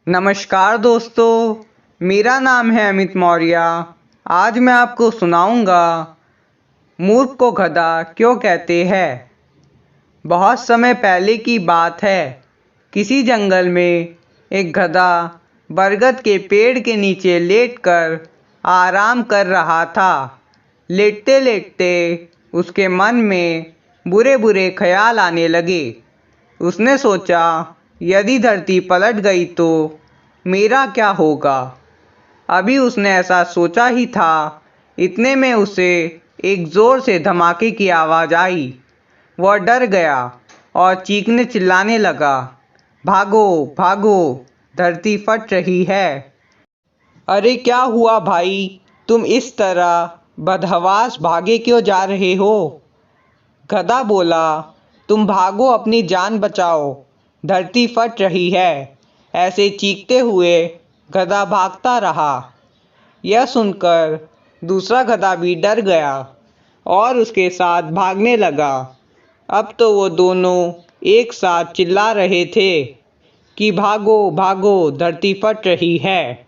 नमस्कार दोस्तों, मेरा नाम है अमित मौर्य। आज मैं आपको सुनाऊंगा मूर्ख को गधा क्यों कहते हैं। बहुत समय पहले की बात है। किसी जंगल में एक गधा बरगद के पेड़ के नीचे लेटकर आराम कर रहा था। लेटते लेटते उसके मन में बुरे बुरे ख्याल आने लगे। उसने सोचा, यदि धरती पलट गई तो मेरा क्या होगा। अभी उसने ऐसा सोचा ही था, इतने में उसे एक ज़ोर से धमाके की आवाज़ आई। वह डर गया और चीखने चिल्लाने लगा, भागो भागो, धरती फट रही है। अरे क्या हुआ भाई, तुम इस तरह बदहवास भागे क्यों जा रहे हो। गधा बोला, तुम भागो, अपनी जान बचाओ, धरती फट रही है। ऐसे चीखते हुए गधा भागता रहा। यह सुनकर दूसरा गधा भी डर गया और उसके साथ भागने लगा। अब तो वो दोनों एक साथ चिल्ला रहे थे कि भागो भागो, धरती फट रही है।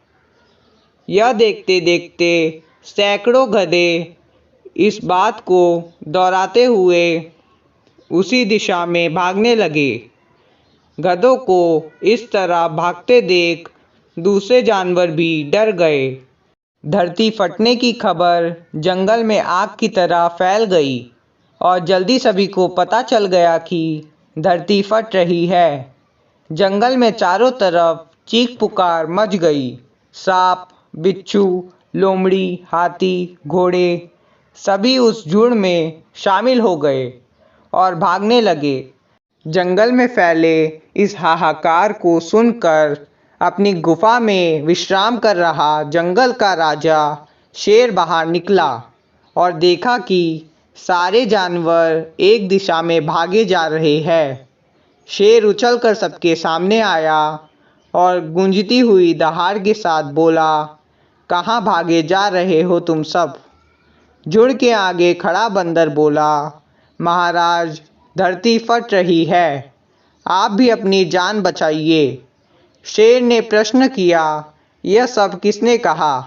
यह देखते देखते सैकड़ों गधे इस बात को दोहराते हुए उसी दिशा में भागने लगे। गधों को इस तरह भागते देख दूसरे जानवर भी डर गए। धरती फटने की खबर जंगल में आग की तरह फैल गई और जल्दी सभी को पता चल गया कि धरती फट रही है। जंगल में चारों तरफ चीख पुकार मच गई। सांप, बिच्छू, लोमड़ी, हाथी, घोड़े सभी उस झुंड में शामिल हो गए और भागने लगे। जंगल में फैले इस हाहाकार को सुनकर अपनी गुफा में विश्राम कर रहा जंगल का राजा शेर बाहर निकला और देखा कि सारे जानवर एक दिशा में भागे जा रहे हैं। शेर उछलकर सबके सामने आया और गूंजती हुई दहाड़ के साथ बोला, कहाँ भागे जा रहे हो तुम सब। झुंड के आगे खड़ा बंदर बोला, महाराज, धरती फट रही है, आप भी अपनी जान बचाइए। शेर ने प्रश्न किया, यह सब किसने कहा।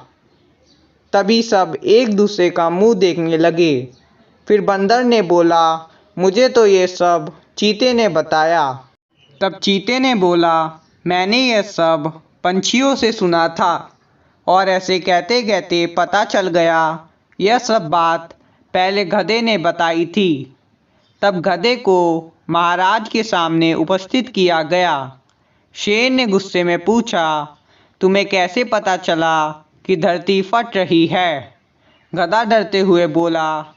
तभी सब एक दूसरे का मुंह देखने लगे। फिर बंदर ने बोला, मुझे तो ये सब चीते ने बताया। तब चीते ने बोला, मैंने यह सब पंछियों से सुना था और ऐसे कहते कहते पता चल गया यह सब बात पहले गधे ने बताई थी। तब गधे को महाराज के सामने उपस्थित किया गया। शेर ने गुस्से में पूछा, तुम्हें कैसे पता चला कि धरती फट रही है। गधा डरते हुए बोला,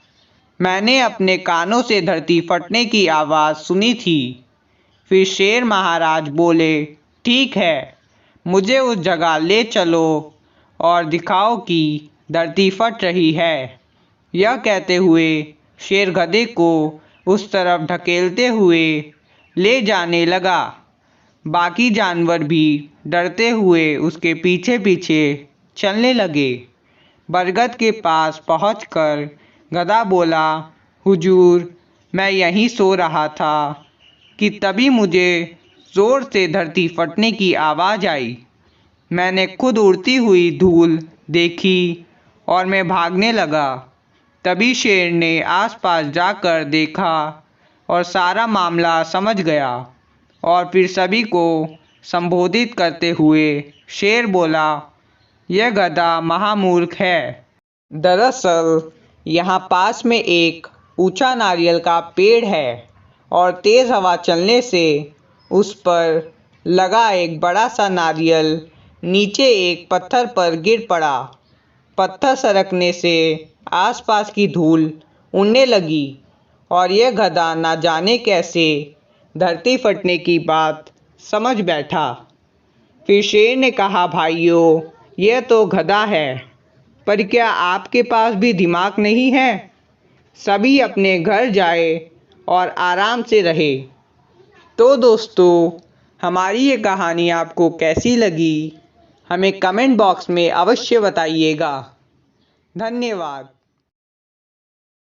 मैंने अपने कानों से धरती फटने की आवाज़ सुनी थी। फिर शेर महाराज बोले, ठीक है, मुझे उस जगह ले चलो और दिखाओ कि धरती फट रही है। यह कहते हुए शेर गधे को उस तरफ ढकेलते हुए ले जाने लगा। बाकी जानवर भी डरते हुए उसके पीछे पीछे चलने लगे। बरगद के पास पहुंचकर गधा बोला, हुजूर, मैं यहीं सो रहा था कि तभी मुझे ज़ोर से धरती फटने की आवाज़ आई। मैंने खुद उड़ती हुई धूल देखी और मैं भागने लगा। तभी शेर ने आसपास जाकर देखा और सारा मामला समझ गया और फिर सभी को संबोधित करते हुए शेर बोला, यह गधा महामूर्ख है। दरअसल यहाँ पास में एक ऊंचा नारियल का पेड़ है और तेज़ हवा चलने से उस पर लगा एक बड़ा सा नारियल नीचे एक पत्थर पर गिर पड़ा। पत्थर सरकने से आसपास की धूल उड़ने लगी और यह गधा न जाने कैसे धरती फटने की बात समझ बैठा। फिर शेर ने कहा, भाइयों, यह तो गधा है, पर क्या आपके पास भी दिमाग नहीं है। सभी अपने घर जाए और आराम से रहे। तो दोस्तों, हमारी ये कहानी आपको कैसी लगी, हमें कमेंट बॉक्स में अवश्य बताइएगा। धन्यवाद।